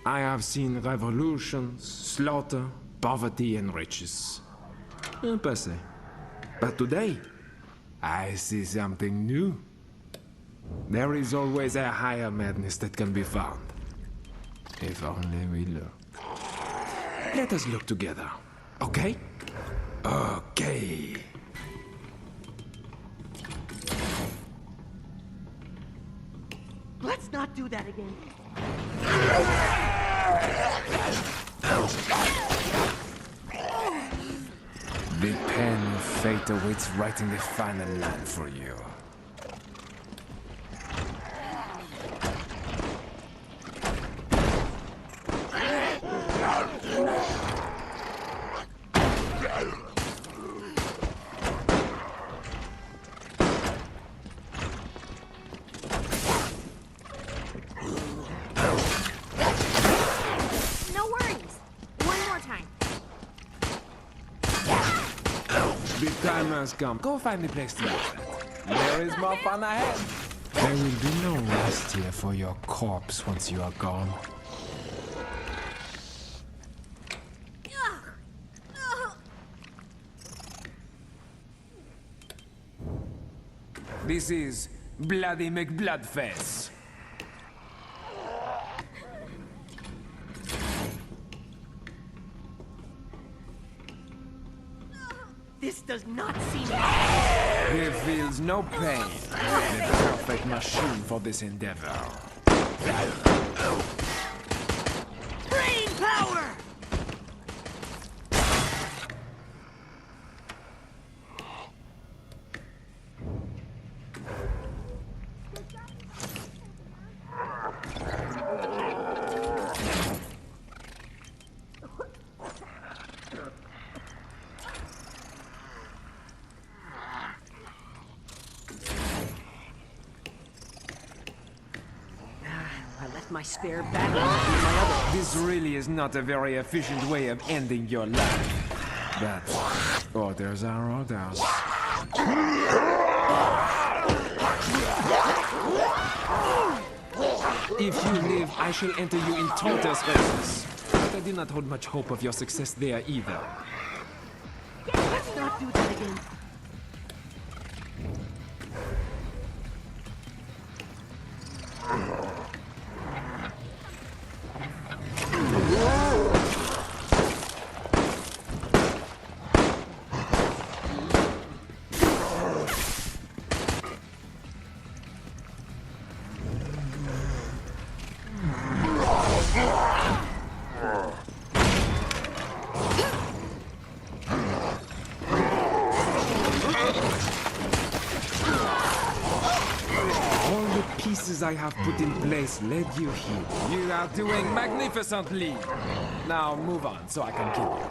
I have seen revolutions, slaughter, poverty, and riches. Passé. But today, I see something new. There is always a higher madness that can be found. If only we look. Let us look together, okay? Okay. Let's not do that again. The pen of fate awaits writing the final line for you. No worries. One more time. The time has come. Go find a place to use that. There is more fun ahead. There will be no rest here for your corpse once you are gone. This is Bloody McBloodface. This does not seem... He feels no pain. The perfect machine for this endeavor. Brain power! I left my spare battery in my other... This really is not a very efficient way of ending your life. But orders are orders. If you live, I shall enter you in Tortoise races. But I do not hold much hope of your success there either. Let's not do that again. Pieces I have put in place led you here. You are doing magnificently. Now move on so I can kill you.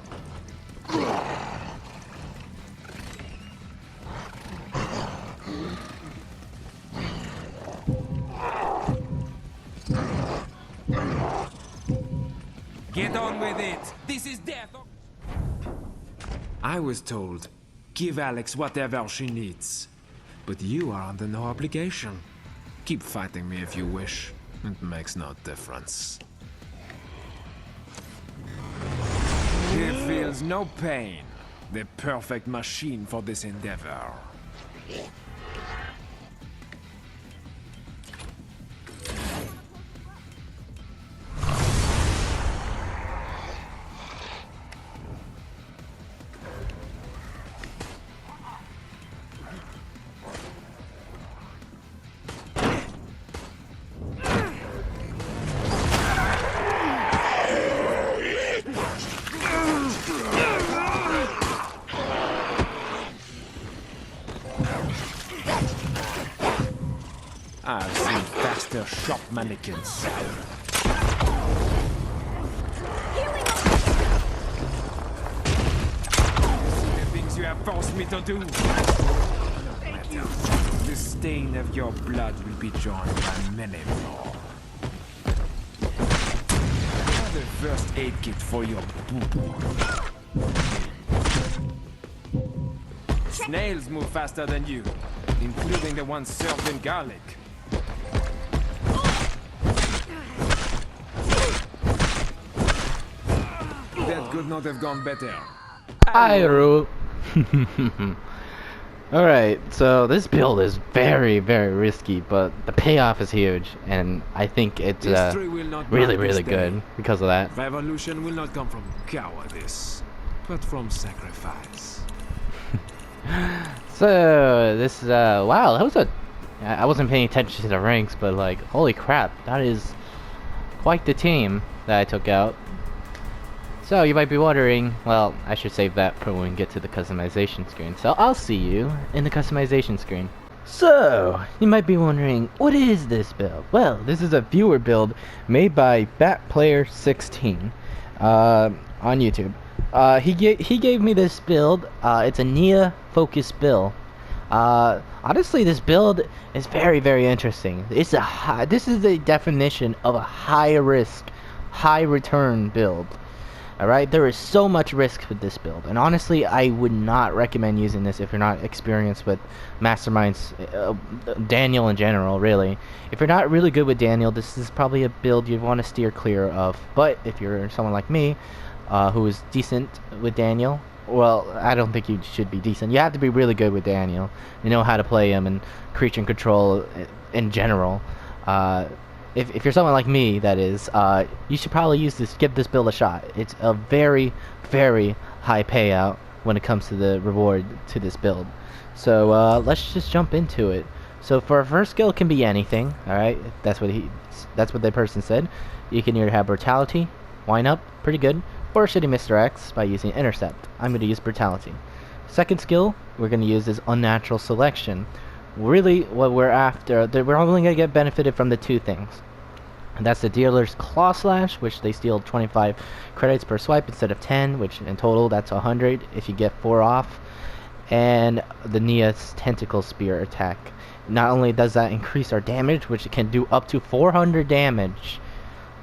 Get on with it. This is death. I was told, give Alex whatever she needs. But you are under no obligation. Keep fighting me if you wish. It makes no difference. He feels no pain. The perfect machine for this endeavor. I've seen faster shop mannequins. The things you have forced me to do. Thank you. The stain of your blood will be joined by many more. I have a first aid kit for your boo-boo. Snails move faster than you, including the ones served in garlic. could not have gone better. Iru. Alright, so this build is very, very risky, but the payoff is huge, and I think it's History will not really, mark this really day. good because of that. Revolution will not come from cowardice, but from sacrifice. So, this is, wow, that was I wasn't paying attention to the ranks, but like, holy crap, that is quite the team that I took out. So, you might be wondering, well, I should save that for when we get to the customization screen. So, I'll see you in the customization screen. So, you might be wondering, what is this build? Well, this is a viewer build made by BatPlayer16 on YouTube. He gave me this build. It's a Nia focused build. Honestly, this build is very, very interesting. This is the definition of a high risk, high return build. Alright, there is so much risk with this build, and honestly, I would not recommend using this if you're not experienced with Masterminds, Daniel in general, really. If you're not really good with Daniel, this is probably a build you'd want to steer clear of. But if you're someone like me, who is decent with Daniel, well, I don't think you should be decent. You have to be really good with Daniel. You know how to play him and creature control in general. If you're someone like me, that is, you should probably give this build a shot. It's a very, very high payout when it comes to the reward to this build. So let's just jump into it. So for our first skill, it can be anything. All right, that's what the person said. You can either have brutality, wind up, pretty good, or shitty Mr. X by using intercept. I'm going to use brutality. Second skill we're going to use is unnatural selection. Really, what we're after, we're only going to get benefited from the two things. And that's the dealer's claw slash, which they steal 25 credits per swipe instead of 10, which in total that's 100 if you get 4 off. And the Nia's tentacle spear attack. Not only does that increase our damage, which it can do up to 400 damage,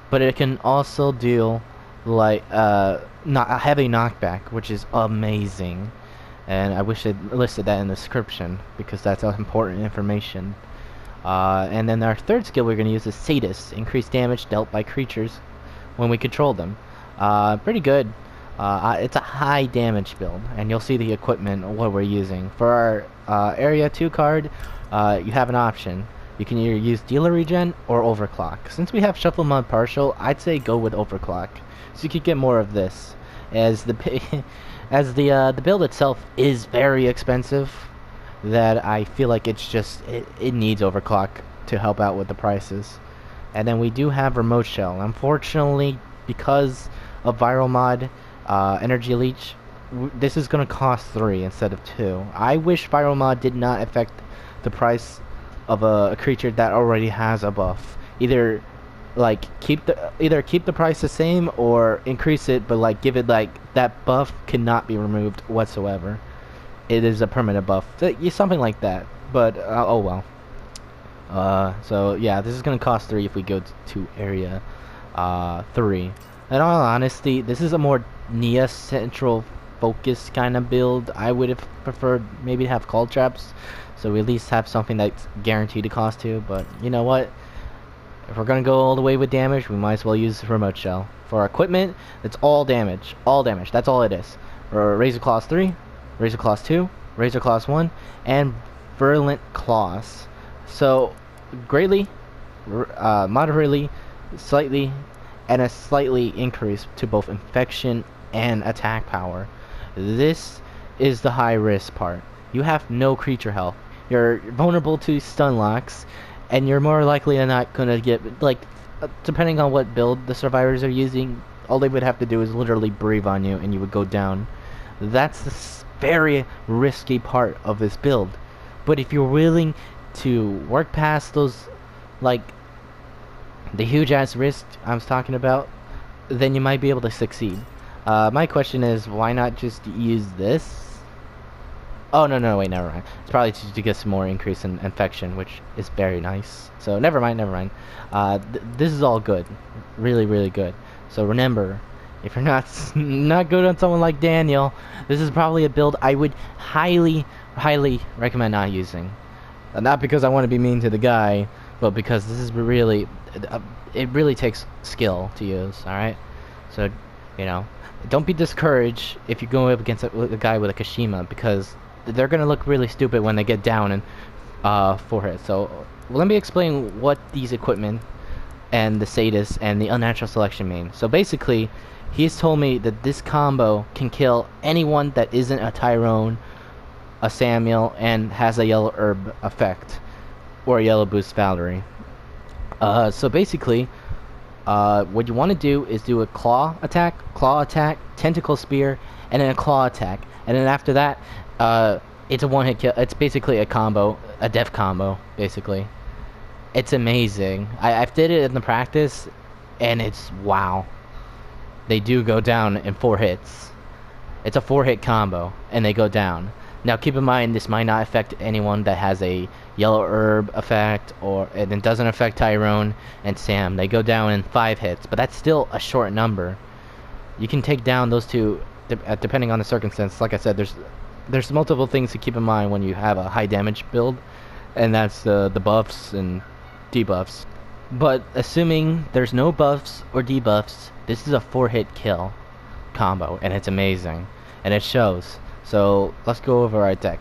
but it can also deal like a heavy knockback, which is amazing. And I wish it listed that in the description, because that's important information. And then our third skill we're going to use is Sadist. Increased damage dealt by creatures when we control them. Pretty good. It's a high damage build, and you'll see the equipment, what we're using. For our Area 2 card, you have an option. You can either use Dealer Regen or Overclock. Since we have Shuffle Mod Partial, I'd say go with Overclock, so you could get more of this. As the build itself is very expensive, that I feel like it needs Overclock to help out with the prices. And then we do have Remote Shell. Unfortunately, because of Viral Mod, Energy Leech, this is going to cost 3 instead of 2. I wish Viral Mod did not affect the price of a creature that already has a buff. Either keep the price the same or increase it, but like give it like that buff cannot be removed whatsoever. It is a permanent buff, something like that. But oh well. So yeah, this is gonna cost 3 if we go to area 3. In all honesty, this is a more Nia central focus kind of build. I would have preferred maybe to have call traps, so we at least have something that's guaranteed to cost 2. But you know what? If we're gonna go all the way with damage, we might as well use Remote Shell. For our equipment, it's all damage. All damage. That's all it is. For Razor Claws 3, Razor Claws 2, Razor Claws 1, and Virulent Claws. So, greatly, moderately, slightly, and a slightly increase to both infection and attack power. This is the high risk part. You have no creature health. You're vulnerable to stun locks, and you're more likely than not gonna get, like, depending on what build the survivors are using, all they would have to do is literally breathe on you and you would go down. That's the very risky part of this build. But if you're willing to work past those, like, the huge ass risk I was talking about, then you might be able to succeed. My question is, why not just use this? Oh, no, wait, never mind. It's probably to get some more increase in infection, which is very nice. So, never mind. This is all good. Really, really good. So, remember, if you're not good on someone like Daniel, this is probably a build I would highly, highly recommend not using. Not because I want to be mean to the guy, but because this is really, it really takes skill to use, alright? So, You know, don't be discouraged if you go up against a guy with a Kashima, because they're gonna look really stupid when they get down and forehead. So let me explain what these equipment and the Sadist and the unnatural selection mean. So basically, he's told me that this combo can kill anyone that isn't a Tyrone, a Samuel, and has a yellow herb effect or a yellow boost Valerie. So basically, what you want to do is do a claw attack, tentacle spear, and then a claw attack, and then after that, it's a one-hit kill. It's basically a combo, a death combo, basically. It's amazing. I've did it in the practice, and it's wow. They do go down in 4 hits. It's a 4-hit combo, and they go down. Now keep in mind, this might not affect anyone that has a yellow herb effect, and it doesn't affect Tyrone and Sam. They go down in 5 hits, but that's still a short number. You can take down those two depending on the circumstance. Like I said, there's multiple things to keep in mind when you have a high damage build, and that's the buffs and debuffs. But assuming there's no buffs or debuffs, this is a 4-hit kill combo, and it's amazing, and it shows. So let's go over our deck.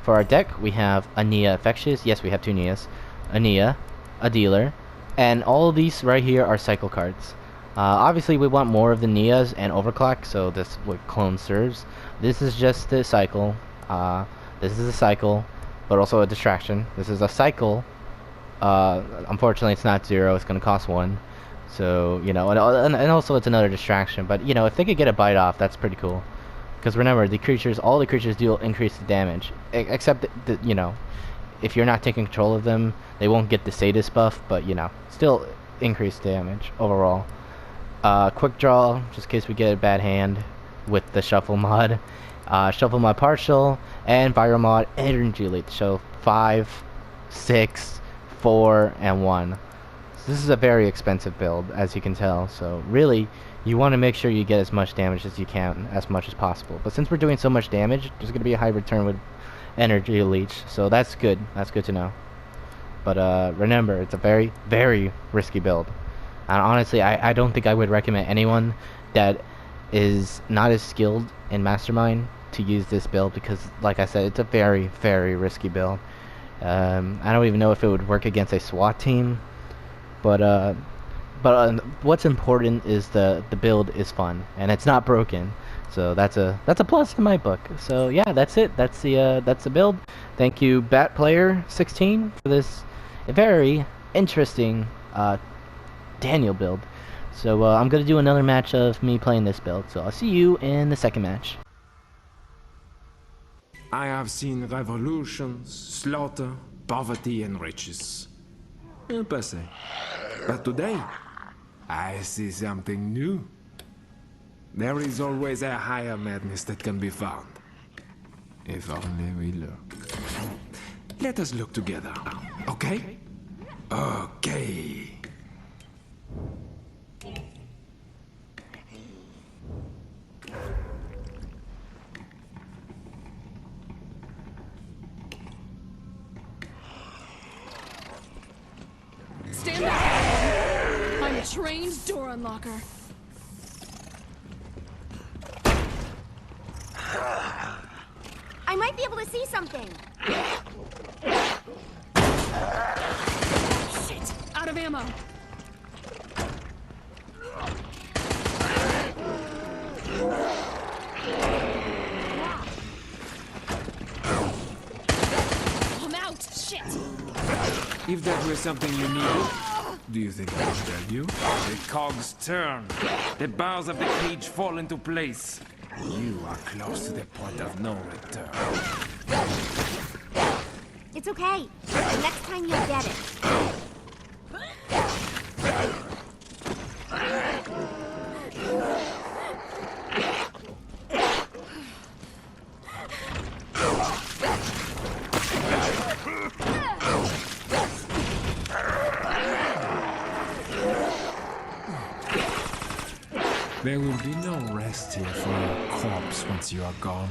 For our deck, we have a Nia Infectious. Yes, we have 2 Nias. A Nia, a Dealer, and all of these right here are cycle cards. Obviously, we want more of the Nias and Overclock, so this what clone serves. This is just the cycle. This is a cycle, but also a distraction. This is a cycle. Unfortunately, it's not 0. It's going to cost 1. So, you know, and also it's another distraction. But, you know, if they could get a bite off, that's pretty cool. Because remember, all the creatures do increase the damage. Except, you know, if you're not taking control of them, they won't get the Sadist buff. But, you know, still increase damage overall. Quick draw, just in case we get a bad hand with the Shuffle mod. Shuffle mod partial, and Viral mod Energy Leech. So 5, 6, 4, and 1. So this is a very expensive build, as you can tell. So really, you want to make sure you get as much damage as you can, as much as possible. But since we're doing so much damage, there's going to be a high return with Energy Leech. So that's good. That's good to know. But remember, it's a very, very risky build. And honestly, I don't think I would recommend anyone that is not as skilled in Mastermind to use this build, because, like I said, it's a very, very risky build. I don't even know if it would work against a SWAT team, but what's important is the build is fun and it's not broken, so that's a plus in my book. So yeah, that's it. That's the build. Thank you, Bat Player 16, for this very interesting Daniel build. So I'm gonna do another match of me playing this build. So I'll see you in the second match. I have seen revolutions, slaughter, poverty, and riches. Passé. But today, I see something new. There is always a higher madness that can be found. If only we look. Let us look together, okay? Okay. Stand back. I'm a trained door unlocker. I might be able to see something. Shit! Out of ammo. I'm out. Shit. If that were something you needed, do you think I would tell you? The cogs turn. The bars of the cage fall into place. You are close to the point of no return. It's okay. Next time you'll get it. There will be no rest here for your corpse once you are gone.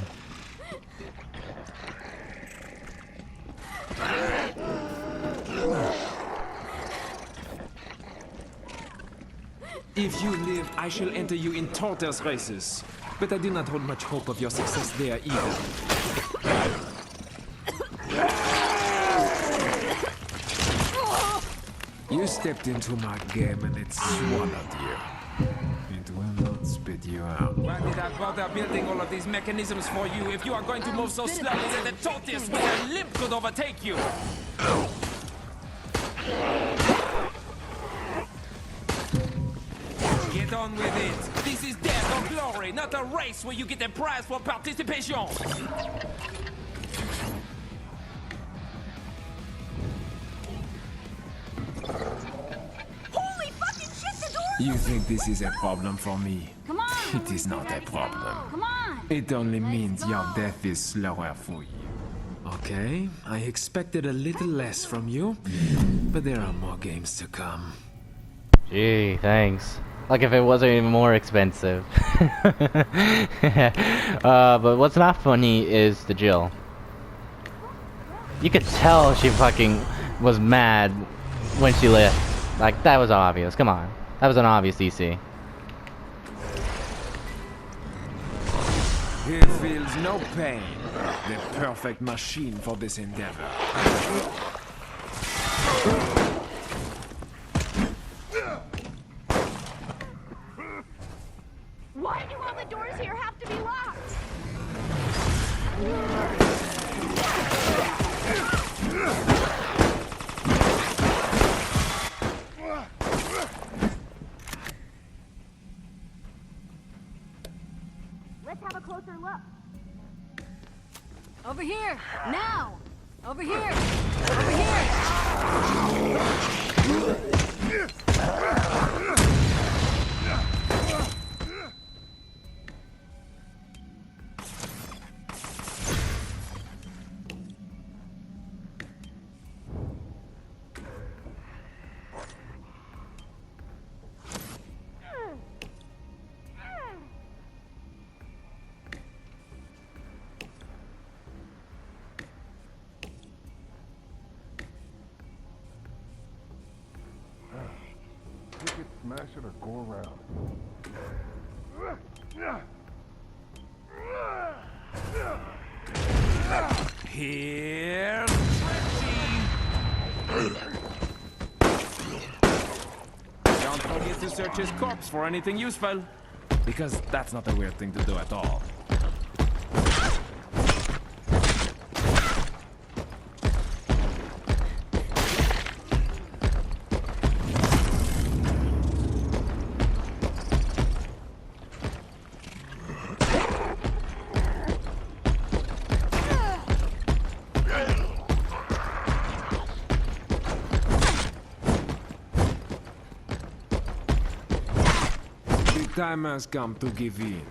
If you live, I shall enter you in tortoise races. But I do not hold much hope of your success there either. You stepped into my game and it swallowed you. It will not spit you out. Why did I bother building all of these mechanisms for you if you are going to move so slowly that the tortoise with a limp could overtake you? Get on with it. This is death or glory, not a race where you get a prize for participation. Holy fucking shit, the door! You think this is a problem for me? Come on! It is not a problem. Come on! It only means your death is slower for you. Okay, I expected a little less from you, but there are more games to come. Gee, thanks. Like if it wasn't even more expensive. But what's not funny is the Jill. You could tell she fucking was mad when she left. Like, that was obvious. Come on. That was an obvious DC. He feels no pain. The perfect machine for this endeavor. Why do all the doors here have to be locked? Let's have a closer look. Over here! Now! Over here! Over here! Kick it, smash it, or go around. Here's Don't forget to search his corpse for anything useful. Because that's not a weird thing to do at all. The time has come to give in.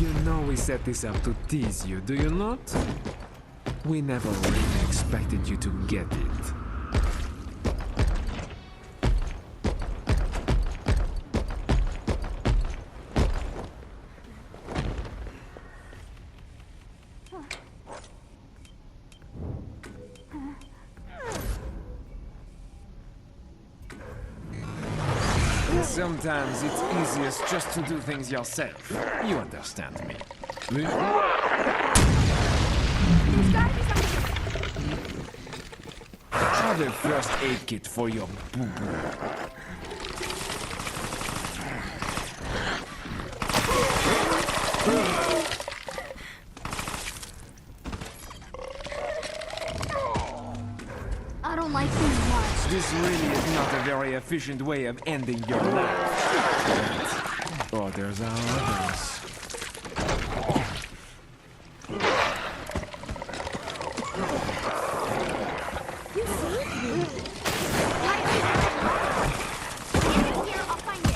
You know we set this up to tease you, do you not? We never really expected you to get it. Sometimes it's easiest just to do things yourself. You understand me. There's gotta be something. Have a first aid kit for your boo-boo. I don't like being watched. This really is not a very efficient way of ending your life. But orders are orders. You see? Here, I'll find it.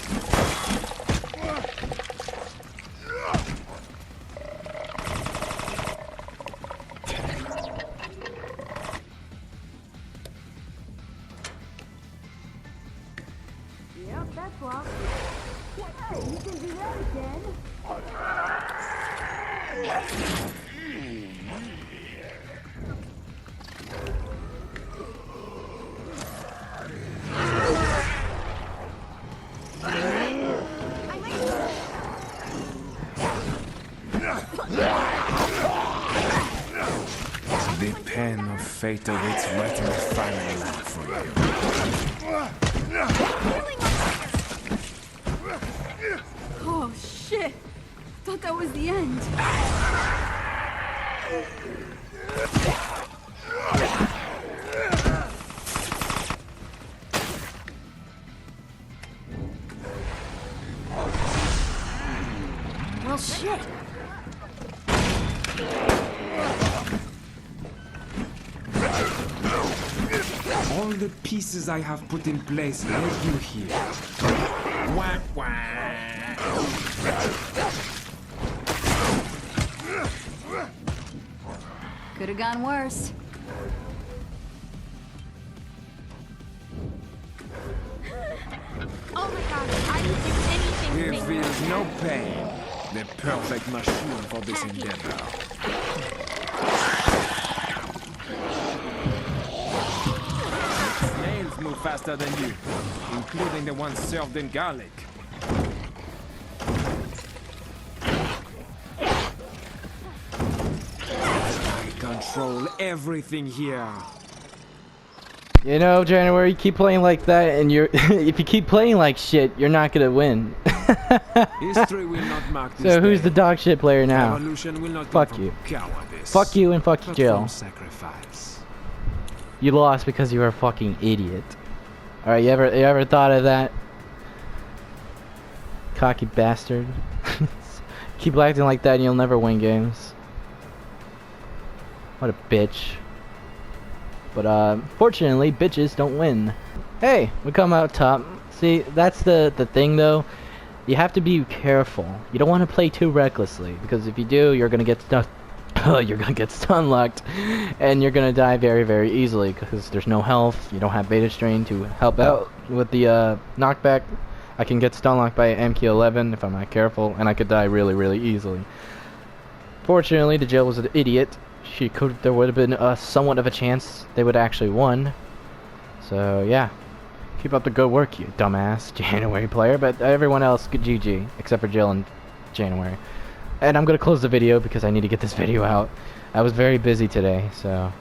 Yep, that's locked. Hey, you can do that again. fate awaits right in the final lap for you. Oh, shit. Thought that was the end. Well, shit. All the pieces I have put in place led you here. Whack whack. Could have gone worse. Oh my god, I didn't do anything to He make feels no pain. The perfect machine for this endeavor. Snails move faster than you, including the ones served in garlic. I control everything here. You know, January, you keep playing like that, and you're if you keep playing like shit, you're not gonna win. History will not mark this So who's day. the dog shit player now? Revolution will not Fuck come you. from cowardice, Fuck you and fuck you, but Jill. from sacrifice. You lost because you were a fucking idiot. Alright, you ever thought of that? Cocky bastard. Keep acting like that and you'll never win games. What a bitch. But fortunately, bitches don't win. Hey, we come out top. See, that's the thing though. You have to be careful. You don't want to play too recklessly, because if you do, you're gonna get stuck. You're gonna get stun locked, and you're gonna die very, very easily because there's no health. You don't have beta strain to help out with the knockback. I can get stun locked by MQ11 if I'm not careful, and I could die really, really easily. Fortunately, the Jill was an idiot. There would have been somewhat of a chance they would actually won. So yeah, keep up the good work, you dumbass January player. But everyone else, good GG, except for Jill and January. And I'm gonna close the video because I need to get this video out. I was very busy today, so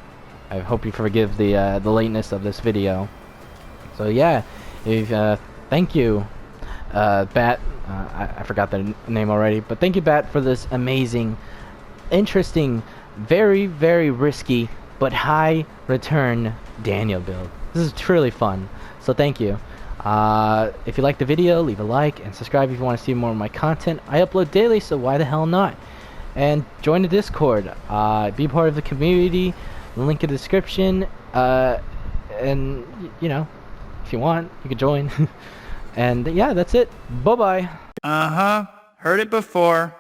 I hope you forgive the lateness of this video. So yeah, thank you, Bat. I forgot the name already, but thank you, Bat, for this amazing, interesting, very, very risky but high return Daniel build. This is truly fun, so thank you. If you liked the video, leave a like and subscribe if you want to see more of my content. I upload daily, so why the hell not? And join the Discord, be part of the community, link in the description, and you know, if you want, you can join. And yeah, that's it. Bye bye. Uh-huh. Heard it before.